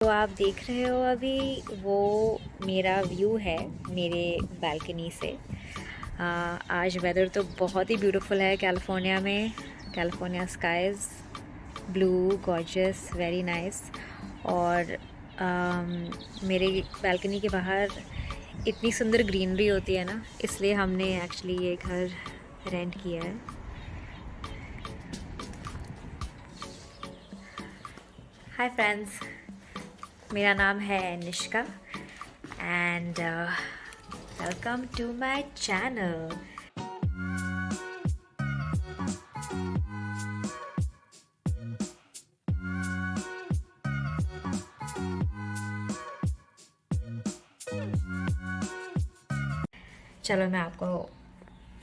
तो आप देख रहे हो अभी वो मेरा व्यू है मेरे बालकनी से। आज वेदर तो बहुत ही ब्यूटीफुल है कैलिफोर्निया में। California skies blue gorgeous very nice. और मेरे बालकनी के बाहर इतनी सुंदर ग्रीनरी होती है ना, इसलिए हमने एक्चुअली ये घर रेंट किया है। हाय फ्रेंड्स, मेरा नाम है Nishka and welcome to my channel. चलो मैं आपको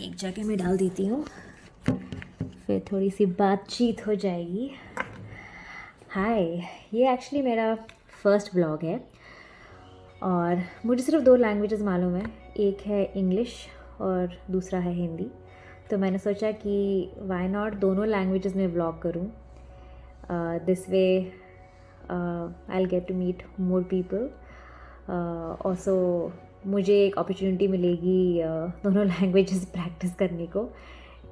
एक जगह में डाल देती हूँ, फिर थोड़ी सी बातचीत हो जाएगी। हाय, ये एक्चुअली मेरा फर्स्ट ब्लॉग है और मुझे सिर्फ दो लैंग्वेजेस मालूम है, एक है इंग्लिश और दूसरा है हिंदी। तो मैंने सोचा कि वाई नॉट दोनों लैंग्वेजेस में ब्लॉग करूँ। This way I will get to meet more people. Also मुझे एक अपॉर्चुनिटी मिलेगी दोनों लैंग्वेजेस प्रैक्टिस करने को।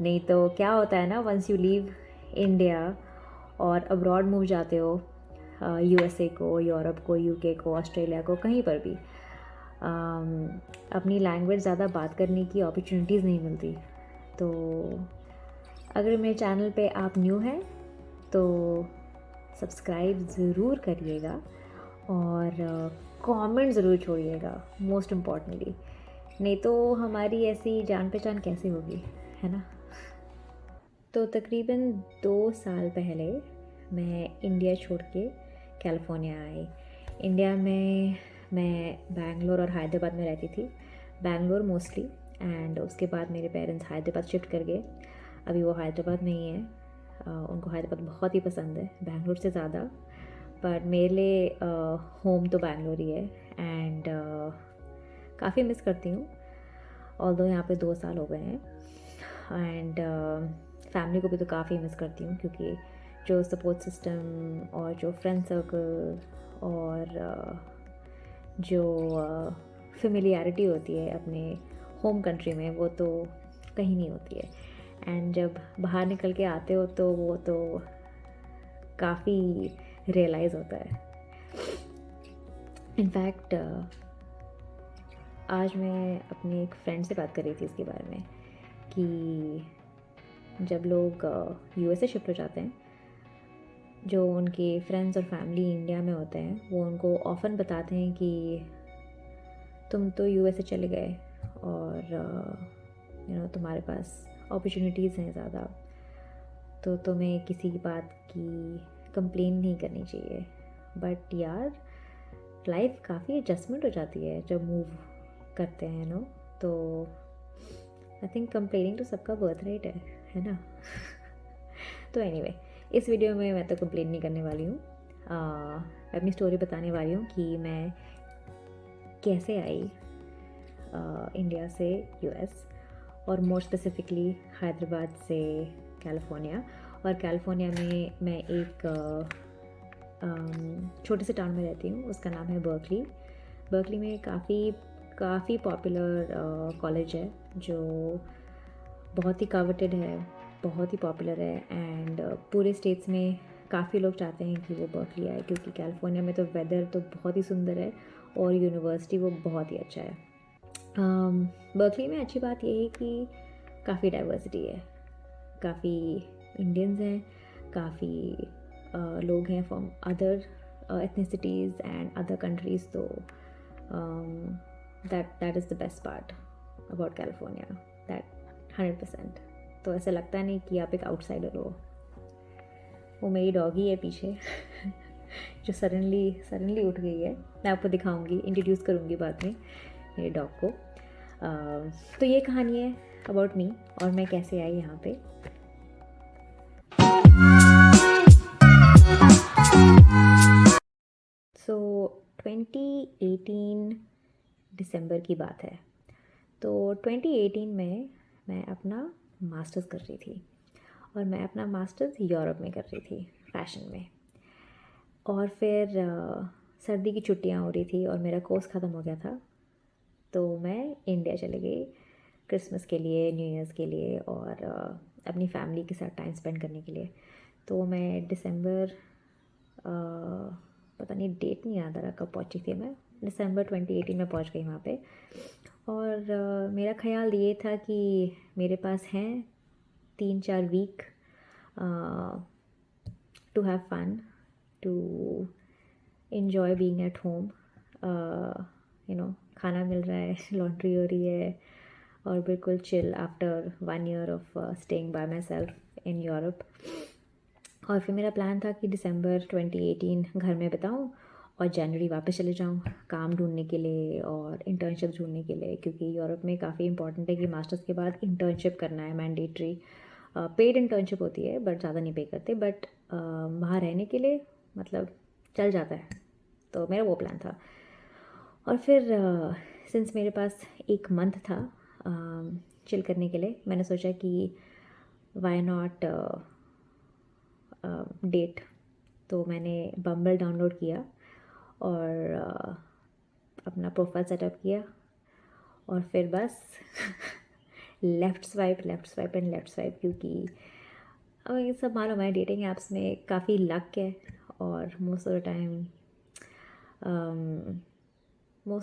नहीं तो क्या होता है ना, वंस यू लीव इंडिया और अब्रॉड मूव जाते हो, यूएसए को, यूरोप को, यूके को, ऑस्ट्रेलिया को, कहीं पर भी अपनी लैंग्वेज ज़्यादा बात करने की अपॉर्चुनिटीज़ नहीं मिलती। तो अगर मेरे चैनल पे आप न्यू हैं तो सब्सक्राइब ज़रूर करिएगा और कमेंट ज़रूर छोड़िएगा, मोस्ट इम्पॉर्टेंटली। नहीं तो हमारी ऐसी जान पहचान कैसे होगी, है ना। तो तकरीबन 2 साल पहले मैं इंडिया छोड़ के कैलिफोर्निया आई। इंडिया में मैं बैंगलोर और हैदराबाद में रहती थी, बैंगलोर मोस्टली, एंड उसके बाद मेरे पेरेंट्स हैदराबाद शिफ्ट कर गए। अभी वो हैदराबाद में ही है। उनको हैदराबाद बहुत ही पसंद है, बैंगलोर से ज़्यादा। पर मेरे लिए होम तो बैंगलोर ही है एंड काफ़ी मिस करती हूँ। ऑल्दो यहाँ पे 2 साल हो गए हैं एंड फैमिली को भी तो काफ़ी मिस करती हूँ, क्योंकि जो सपोर्ट सिस्टम और जो फ्रेंड सर्कल और जो फेमिलियरिटी होती है अपने होम कंट्री में, वो तो कहीं नहीं होती है। एंड जब बाहर निकल के आते हो तो वो तो काफ़ी रियलाइज़ होता है। इनफैक्ट आज मैं अपनी एक फ्रेंड से बात कर रही थी इसके बारे में कि जब लोग यूएसए शिफ्ट हो जाते हैं, जो उनके फ्रेंड्स और फैमिली इंडिया में होते हैं, वो उनको ऑफ़न बताते हैं कि तुम तो यूएसए चले गए और तुम्हारे पास अपॉर्चुनिटीज़ हैं ज़्यादा, तो तुम्हें किसी की बात की कंप्लेन नहीं करनी चाहिए। बट यार, लाइफ काफ़ी एडजस्टमेंट हो जाती है जब मूव करते हैं नो। तो आई थिंक कंप्लेनिंग तो सबका बर्थ रेट है ना। तो एनीवे, इस वीडियो में मैं तो कंप्लेन नहीं करने वाली हूँ। मैं अपनी स्टोरी बताने वाली हूँ कि मैं कैसे आई इंडिया से यूएस, और मोर स्पेसिफिकली हैदराबाद से कैलिफोर्निया। और कैलिफोर्निया में मैं एक छोटे से टाउन में रहती हूँ, उसका नाम है बर्कली। बर्कली में काफ़ी पॉपुलर कॉलेज है जो बहुत ही कावटेड है, बहुत ही पॉपुलर है एंड पूरे स्टेट्स में काफ़ी लोग चाहते हैं कि वो बर्कली आए, क्योंकि कैलिफोर्निया में तो वेदर तो बहुत ही सुंदर है और यूनिवर्सिटी वो बहुत ही अच्छा है। बर्कली में अच्छी बात यह है कि काफ़ी डाइवर्सिटी है, काफ़ी इंडियंस हैं, काफ़ी लोग हैं from other ethnicities and other countries. तो that is the best part about California, that 100%। तो ऐसा लगता नहीं कि आप एक आउटसाइडर हो। वो मेरी डॉगी है पीछे जो सडनली उठ गई है। मैं आपको दिखाऊंगी, इंट्रोड्यूस करूंगी बाद में मेरे डॉग को। तो ये कहानी है अबाउट मी और मैं कैसे आई यहाँ पे। सो 2018 दिसंबर की बात है। तो 2018 में मैं अपना मास्टर्स कर रही थी और मैं अपना मास्टर्स यूरोप में कर रही थी, फैशन में। और फिर सर्दी की छुट्टियां हो रही थी और मेरा कोर्स ख़त्म हो गया था, तो मैं इंडिया चली गई क्रिसमस के लिए, न्यू ईयर्स के लिए और अपनी फैमिली के साथ टाइम स्पेंड करने के लिए। तो मैं दिसंबर, पता नहीं डेट नहीं याद आ रहा कब पहुंची थी मैं, दिसंबर 2018 में पहुंच गई वहाँ पे। और मेरा ख्याल ये था कि मेरे पास हैं 3-4 week to have fun, to enjoy being at home. खाना मिल रहा है, लॉन्ड्री हो रही है और बिल्कुल chill after 1 year of staying bye my self in Europe. और फिर मेरा प्लान था कि दिसंबर 2018 घर में बिताऊँ और जनवरी वापस चले जाऊँ काम ढूंढने के लिए और इंटर्नशिप ढूंढने के लिए, क्योंकि यूरोप में काफ़ी इंपॉर्टेंट है कि मास्टर्स के बाद इंटर्नशिप करना है, मैंडेटरी। पेड इंटर्नशिप होती है बट ज़्यादा नहीं पे करते, बट वहाँ रहने के लिए मतलब चल जाता है। तो मेरा वो प्लान था। और फिर सिंस मेरे पास 1 मंथ था चिल करने के लिए, मैंने सोचा कि वाई नॉट डेट। तो मैंने बम्बल डाउनलोड किया और अपना प्रोफाइल सेटअप किया और फिर बस left swipe and left swipe, क्योंकि अब ये सब मालूम है डेटिंग ऐप्स में काफ़ी लक है और मोस्ट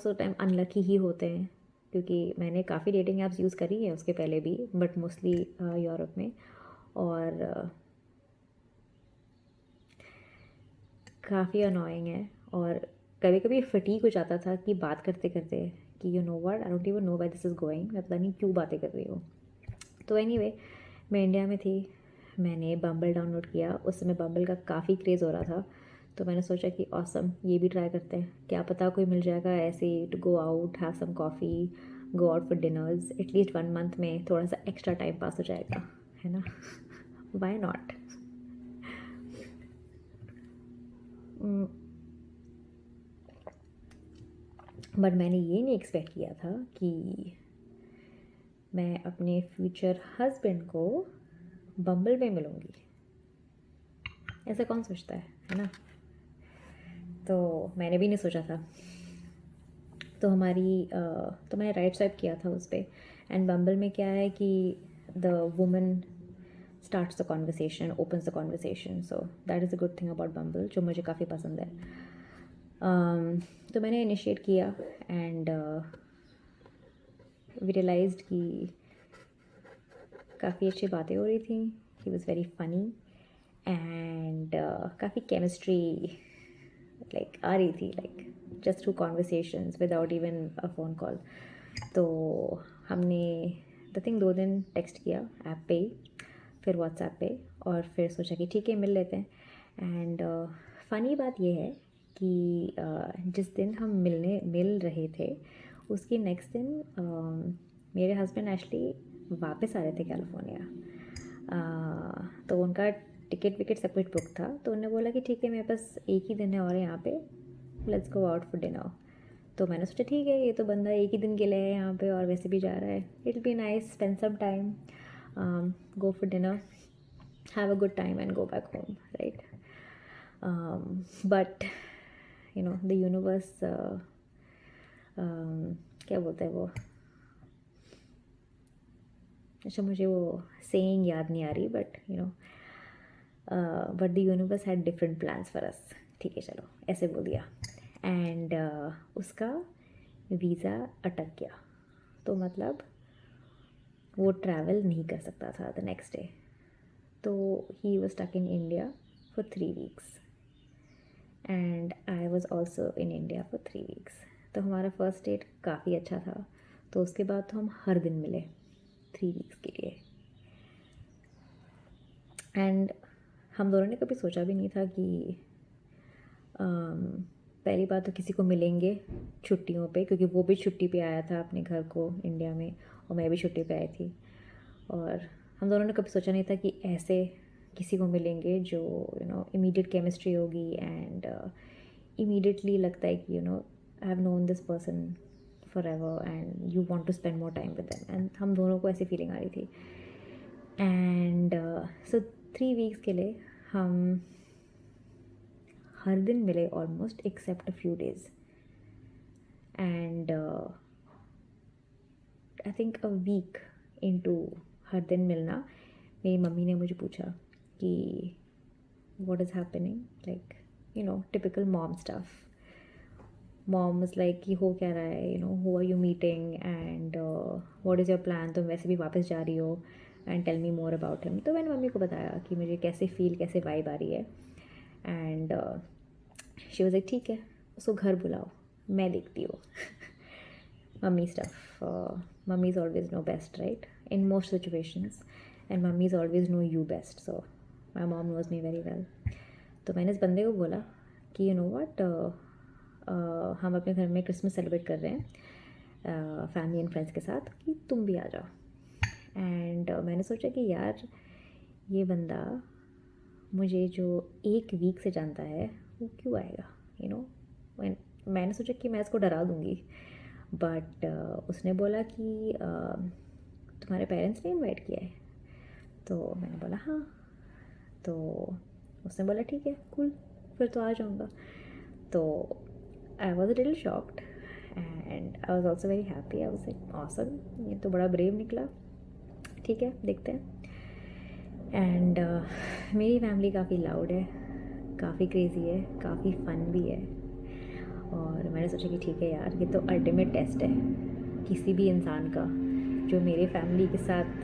ऑफ टाइम अनलकी ही होते हैं, क्योंकि मैंने काफ़ी डेटिंग ऐप्स यूज़ करी है उसके पहले भी, बट मोस्टली यूरोप में। और काफ़ी अनोइंग है और कभी कभी फटीक हो जाता था कि बात करते करते कि you know what, I don't even know why this is going, मैं पता नहीं क्यों बातें कर रही हूँ। तो एनीवे, मैं इंडिया में थी, मैंने बम्बल डाउनलोड किया। उस समय बम्बल का काफ़ी क्रेज़ हो रहा था, तो मैंने सोचा कि ऑसम, ये भी ट्राई करते हैं, क्या पता कोई मिल जाएगा ऐसे to go out, have some coffee, go out for dinners. At least 1 month में थोड़ा सा एक्स्ट्रा टाइम पास हो जाएगा, है ना। Why not. बट मैंने ये नहीं एक्सपेक्ट किया था कि मैं अपने फ्यूचर हस्बैंड को बम्बल में मिलूँगी। ऐसा कौन सोचता है ना। तो मैंने भी नहीं सोचा था। तो तो मैंने राइट स्वाइप किया था उस पर। एंड बम्बल में क्या है कि the woman starts the conversation, opens the conversation, so that is a good thing about Bumble, जो मुझे काफ़ी पसंद है। तो मैंने इनिशिएट किया एंड वी रियलाइज्ड कि काफ़ी अच्छी बातें हो रही थी, he was very funny and काफ़ी केमिस्ट्री लाइक आ रही थी, like just through conversations without even a phone call. तो हमने द थिंग 2 दिन टेक्स्ट किया ऐप पे ही, फिर व्हाट्सएप पे, और फिर सोचा कि ठीक है मिल लेते हैं। एंड फ़नी बात यह है कि जिस दिन हम मिल रहे थे उसके नेक्स्ट दिन मेरे हस्बैंड एक्चुअली वापस आ रहे थे कैलिफोर्निया। तो उनका टिकट विकेट सब कुछ बुक था, तो उन्होंने बोला कि ठीक है मेरे पास एक ही दिन है और यहाँ पे, let's go out for dinner. तो मैंने सोचा ठीक है, ये तो बंदा एक ही दिन के लिए है यहाँ पे और वैसे भी जा रहा है, it will be nice, spend some time, go for dinner, have a good time and go back home, right? But the universe, क्या बोलते हैं वो, अच्छा मुझे वो सेइंग याद नहीं आ रही, but the universe had different plans for us, ठीक है चलो ऐसे बोल दिया। एंड उसका वीज़ा अटक गया, तो मतलब वो ट्रैवल नहीं कर सकता था द नेक्स्ट डे। तो he was stuck in India for 3 weeks and I was also in India for 3 weeks। तो हमारा फर्स्ट डेट काफ़ी अच्छा था, तो उसके बाद तो हम हर दिन मिले 3 weeks के लिए। एंड हम दोनों ने कभी सोचा भी नहीं था कि पहली बात तो किसी को मिलेंगे छुट्टियों पे, क्योंकि वो भी छुट्टी पे आया था अपने घर को इंडिया में और मैं भी छुट्टी पे आई थी। और हम दोनों ने कभी सोचा नहीं था कि ऐसे किसी को मिलेंगे जो इमीडिएट केमिस्ट्री होगी एंड इमीडिएटली लगता है कि I have known this person forever and you want to spend more time with them. And हम दोनों को ऐसी फीलिंग आ रही थी। एंड सो 3 weeks के लिए हम हर दिन मिले almost except a few days. And I think a week into हर दिन मिलना, मेरी मम्मी ने मुझे पूछा कि what is happening, like typical mom stuff. Mom was like कि हो क्या रहा है, who are you meeting and what is your plan, तुम वैसे भी वापस जा रही हो, and tell me more about him. तो मैंने मम्मी को बताया कि मुझे कैसे वाइब आ रही है। एंड शी वाज लाइक ठीक है, उसको घर बुलाओ, मैं देखती हूँ। Mummy stuff, mummies always know best, right, in most situations, and mummies always know you best, so my mom knows me very well. तो मैंने इस बंदे को बोला कि यू नो व्हाट, हम अपने घर में क्रिसमस सेलिब्रेट कर रहे हैं फैमिली एंड फ्रेंड्स के साथ, कि तुम भी आ जाओ। एंड मैंने सोचा कि यार ये बंदा मुझे जो एक वीक से जानता है वो क्यों आएगा, मैंने सोचा कि मैं इसको डरा दूँगी। बट उसने बोला कि तुम्हारे पेरेंट्स ने इनवाइट किया है। तो मैंने बोला हाँ। तो उसने बोला ठीक है, कूल, फिर तो आ जाऊँगा। तो I was a little shocked and I was also very happy. I was like awesome, ये तो बड़ा ब्रेव निकला, ठीक है देखते हैं। एंड मेरी फैमिली काफ़ी लाउड है, काफ़ी क्रेज़ी है, काफ़ी फ़न भी है। और मैंने सोचा कि ठीक है यार, ये तो अल्टीमेट टेस्ट है किसी भी इंसान का जो मेरे फैमिली के साथ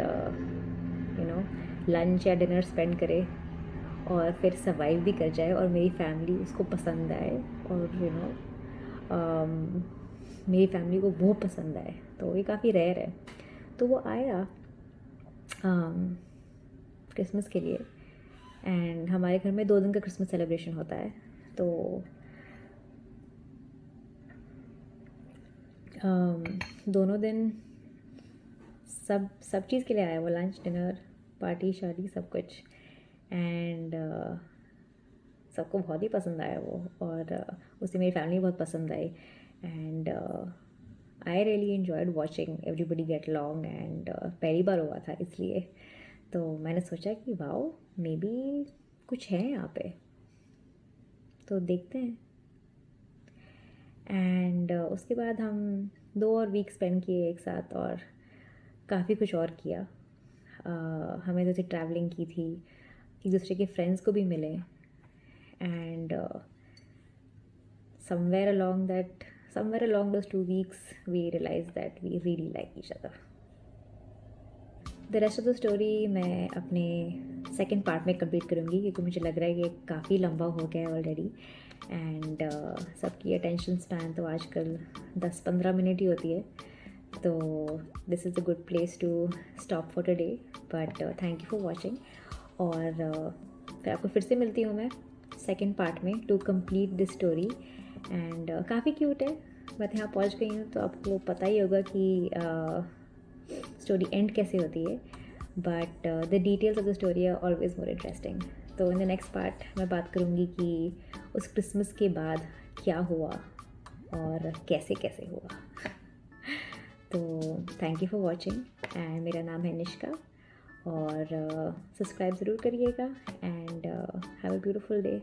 लंच या डिनर स्पेंड करे और फिर सर्वाइव भी कर जाए और मेरी फैमिली उसको पसंद आए, और मेरी फैमिली को वो पसंद आए, तो ये काफ़ी रेयर है। तो वो आया क्रिसमस के लिए, एंड हमारे घर में 2 दिन का क्रिसमस सेलिब्रेशन होता है। तो दोनों दिन सब चीज़ के लिए आया वो, लंच डिनर पार्टी शादी सब कुछ। एंड सबको बहुत ही पसंद आया वो, और उसे मेरी फैमिली बहुत पसंद आई। And I really enjoyed watching everybody get long, एंड पहली बार हुआ था इसलिए। तो मैंने सोचा कि वाओ, मे बी कुछ है यहाँ पे, तो देखते हैं। एंड उसके बाद हम 2 और वीक स्पेंड किए एक साथ, और काफ़ी कुछ और किया। हमें जैसे ट्रैवलिंग की थी, एक दूसरे के फ्रेंड्स को भी मिले, and somewhere along those 2 weeks we realized that we really like each other. The rest of the story मैं अपने सेकेंड पार्ट में कंप्लीट करूँगी, क्योंकि मुझे लग रहा है कि काफ़ी लंबा हो गया है ऑलरेडी। एंड सबकी अटेंशन स्पैन तो आजकल 10-15 मिनट ही होती है, तो this is a good place to stop for today. But thank you for watching, और फिर आपको फिर से मिलती हूँ मैं सेकेंड पार्ट में to complete this story. And काफ़ी क्यूट है, मैं यहाँ पहुँच गई हूँ तो आपको पता ही होगा कि स्टोरी एंड कैसे होती है, but the details of the story are always more interesting. तो इन द नेक्स्ट पार्ट मैं बात करूँगी कि उस क्रिसमस के बाद क्या हुआ और कैसे कैसे हुआ। तो thank you for watching, and मेरा नाम है निष्का, और सब्सक्राइब ज़रूर करिएगा, and have a beautiful day.